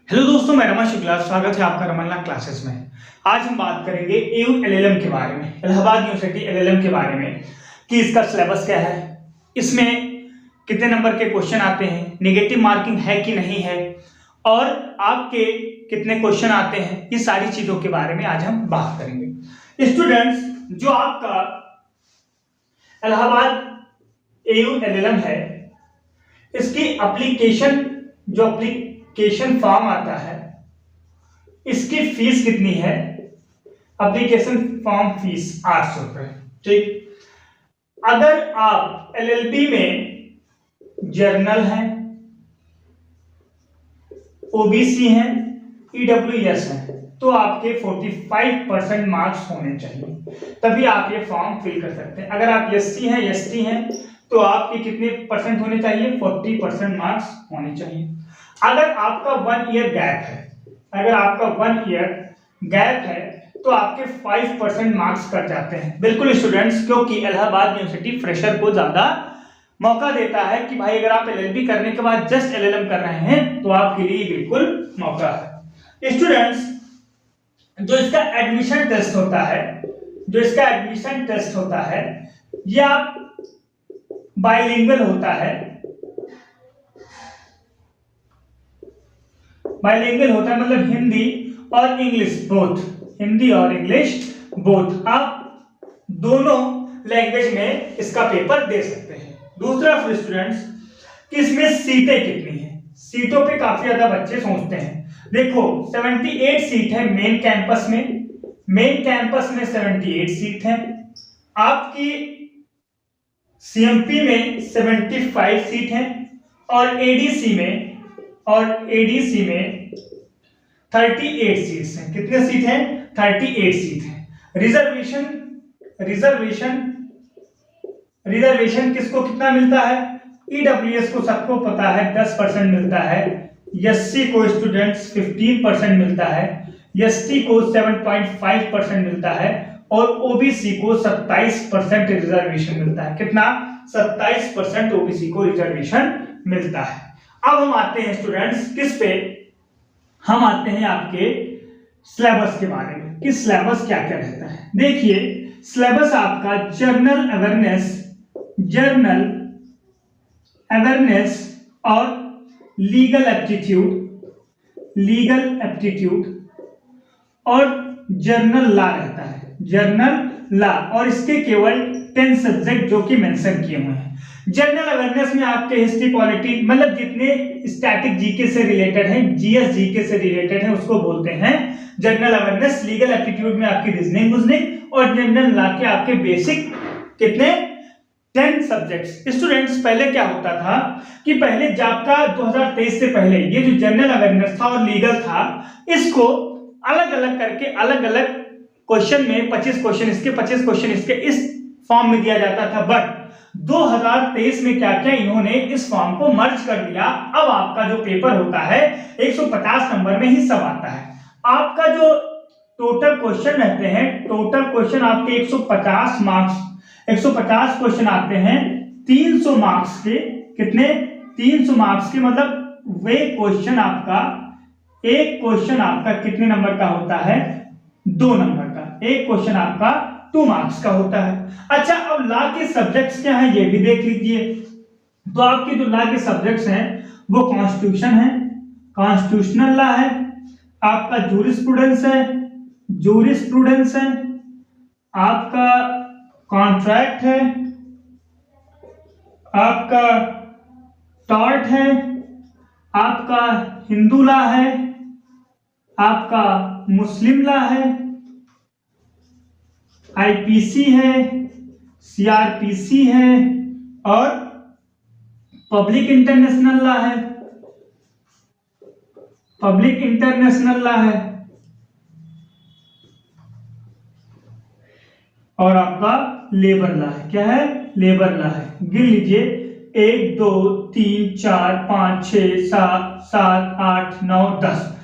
Hello दोस्तों, मैं रमन शुक्ला, स्वागत है आपका रमन क्लासेस में। आज हम बात करेंगे एयू एलएलएम के बारे में, इलाहाबाद यूनिवर्सिटी एलएलएम के बारे में कि इसका सिलेबस क्या है, इसमें कितने नंबर के क्वेश्चन आते हैं, नेगेटिव मार्किंग है कि नहीं है, और आपके कितने क्वेश्चन आते हैं। ये सारी चीजों के बारे में आज हम बात करेंगे। स्टूडेंट्स, जो आपका इलाहाबाद एयू एलएलएम है, इसकी एप्लीकेशन फॉर्म आता है, इसकी फीस कितनी है? एप्लीकेशन फॉर्म फीस 800 रुपए। ठीक, अगर आप एलएलबी में जर्नल हैं, ओबीसी हैं, ईडब्ल्यूएस हैं, तो आपके 45% मार्क्स होने चाहिए, तभी आप ये फॉर्म फिल कर सकते हैं। अगर आप एससी हैं, एसटी हैं, तो आपके कितने परसेंट होने चाहिए? 40% मार्क्स होने चाहिए। अगर आपका 1 ईयर गैप है, अगर आपका 1 ईयर गैप है, तो आपके 5% मार्क्स कट जाते हैं। बिल्कुल स्टूडेंट्स, क्योंकि इलाहाबाद यूनिवर्सिटी फ्रेशर को ज्यादा मौका देता है कि भाई अगर आप एलएलबी करने के बाद जस्ट एलएलएम कर रहे हैं तो आपके लिए बिल्कुल मौका है। स्टूडेंट्स, जो इसका एडमिशन टेस्ट होता है, ये आप बाइलिंगुअल होता है। बाइलिंगुअल होता है मतलब हिंदी और इंग्लिश बोथ, आप दोनों लैंग्वेज में इसका पेपर दे सकते हैं। दूसरा स्टूडेंट्स, कि इसमें सीटें कितनी हैं? सीटों पे काफी ज्यादा बच्चे सोचते हैं। देखो, 78 सीट है मेन कैंपस में 78 सीट है। आपकी सीएमपी में 75 सीट है, और एडीसी में 38 सीट्स हैं। कितने सीट हैं? 38 सीट हैं। रिजर्वेशन किसको कितना मिलता है? ईडब्ल्यूएस को सबको पता है 10% मिलता है, एससी को स्टूडेंट्स 15% मिलता है, एसटी को 7.5% मिलता है, और ओबीसी को 27% रिजर्वेशन मिलता है। कितना? 27% ओबीसी को रिजर्वेशन मिलता है। अब हम आते हैं स्टूडेंट्स किस पे? हम आते हैं आपके सिलेबस के बारे में कि सिलेबस क्या क्या रहता है। देखिए, सिलेबस आपका जनरल अवेयरनेस और लीगल एप्टीट्यूड और जर्नल लॉ रहता है। जर्नल लॉ, और इसके केवल 10 सब्जेक्ट जो कि मेंशन किए हुए हैं। जनरल अवेयरनेस में आपके हिस्ट्री, पॉलिटी, मतलब जितने स्टैटिक जीके से रिलेटेड है, जीएस जीके से रिलेटेड है, उसको बोलते हैं जनरल अवेयरनेस। लीगल एप्टीट्यूड में आपकी रीजनिंग, और जनरल लॉ के आपके बेसिक कितने? 10 सब्जेक्ट्स। स्टूडेंट्स, पहले क्या होता था कि पहले आपका 2023 से पहले ये जो जनरल अवेयरनेस था और लीगल था, इसको अलग अलग करके अलग अलग क्वेश्चन में 25 क्वेश्चन इसके, 25 क्वेश्चन इसके, इस फॉर्म में दिया जाता था। बट 2023 में क्या किया इन्होंने? इस फॉर्म को मर्ज कर दिया। अब आपका जो पेपर होता है 150 नंबर में ही सब आता है। आपका जो टोटल क्वेश्चन रहते हैं, टोटल क्वेश्चन आपके 150 क्वेश्चन आते हैं 300 मार्क्स के। कितने? 300 मार्क्स के, मतलब वे क्वेश्चन आपका, एक क्वेश्चन आपका कितने नंबर का होता है? 2 नंबर का। एक क्वेश्चन आपका 2 मार्क्स का होता है। अच्छा, अब लॉ के सब्जेक्ट्स क्या हैं ये भी देख लीजिए। तो आपके जो लॉ के सब्जेक्ट्स हैं वो कॉन्स्टिट्यूशन है, कॉन्स्टिट्यूशनल लॉ है, आपका जूरिस्प्रूडेंस है, आपका कॉन्ट्रैक्ट है, आपका टॉर्ट है, आपका हिंदू लॉ है, आपका मुस्लिम लॉ है, आईपीसी है, सीआरपीसी है, और पब्लिक इंटरनेशनल लॉ है, और आपका लेबर लॉ है। क्या है? लेबर लॉ है। गिन लीजिए, 1 2 3 4 5 6 7 8 9 10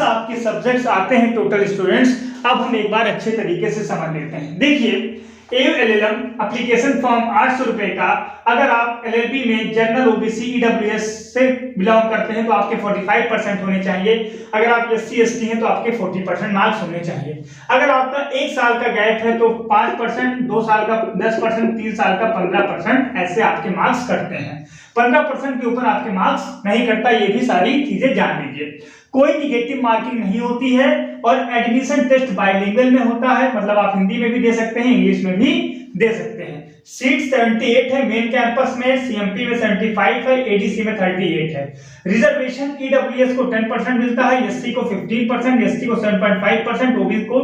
आपके सब्जेक्ट्स आते हैं टोटल स्टूडेंट्स। अब हम एक बार अच्छे तरीके से समझ लेते हैं। देखिए, AULLM एप्लीकेशन फॉर्म 800 रुपए का। अगर आप LLB में जनरल OBC EWS से बिलोंग करते हैं तो आपके 45% होने चाहिए। अगर आप SC ST हैं तो आपके 40% मार्क्स होने चाहिए। अगर आपका 1 साल का गैप है तो 5%, 2 साल का 10%, 3 साल का 15%, ऐसे आपके मार्क्स कटते हैं। 15% के ऊपर आपके मार्क्स नहीं कटता, ये भी सारी चीजें जान लीजिए। कोई निगेटिव मार्किंग नहीं होती है और एडमिशन टेस्ट बाइलिंगुअल में होता है, मतलब आप हिंदी में भी दे सकते हैं, इंग्लिश में भी दे सकते हैं। सीट 78 है मेन कैंपस में, CMP में 75 है, ADC में 38 है। रिजर्वेशन EWS को 10% मिलता है, SC को 15%, ST को 7.5%, OBC को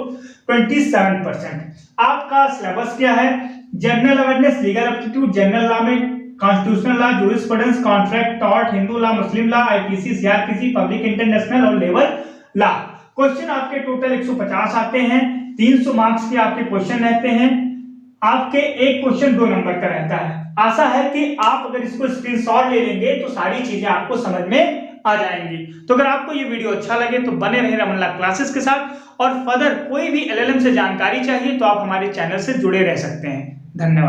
27%। आपका सिलेबस क्या है? General awareness, legal aptitude, general law में constitutional law, jurisprudence, contract, tort, Hindu law, Muslim law, IPC, CRPC, public international और लेबर लॉ। क्वेश्चन आपके टोटल 150 आते हैं, 300 मार्क्स के आपके क्वेश्चन रहते हैं। आपके एक क्वेश्चन 2 नंबर का रहता है। आशा है कि आप अगर इसको स्क्रीनशॉट ले लेंगे तो सारी चीजें आपको समझ में आ जाएंगी। तो अगर आपको ये वीडियो अच्छा लगे तो बने रहे रमन लॉ क्लासेस के साथ, और फर्दर कोई भी LLM से जानकारी चाहिए तो आप हमारे चैनल से जुड़े रह सकते हैं। धन्यवाद।